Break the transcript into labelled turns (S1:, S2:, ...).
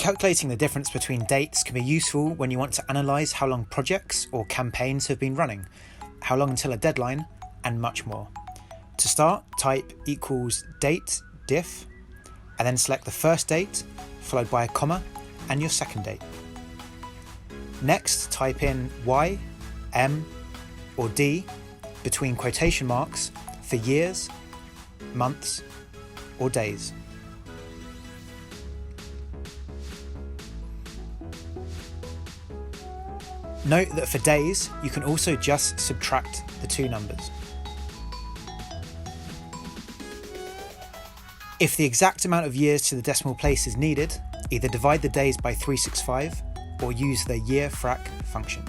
S1: Calculating the difference between dates can be useful when you want to analyse how long projects or campaigns have been running, how long until a deadline, and much more. To start, type equals DATEDIF, and then select the first date, followed by a comma, and your second date. Next, type in Y, M, or D between quotation marks for years, months, or days. Note that for days, you can also just subtract the two numbers. If the exact amount of years to the decimal place is needed, either divide the days by 365 or use the YEARFRAC function.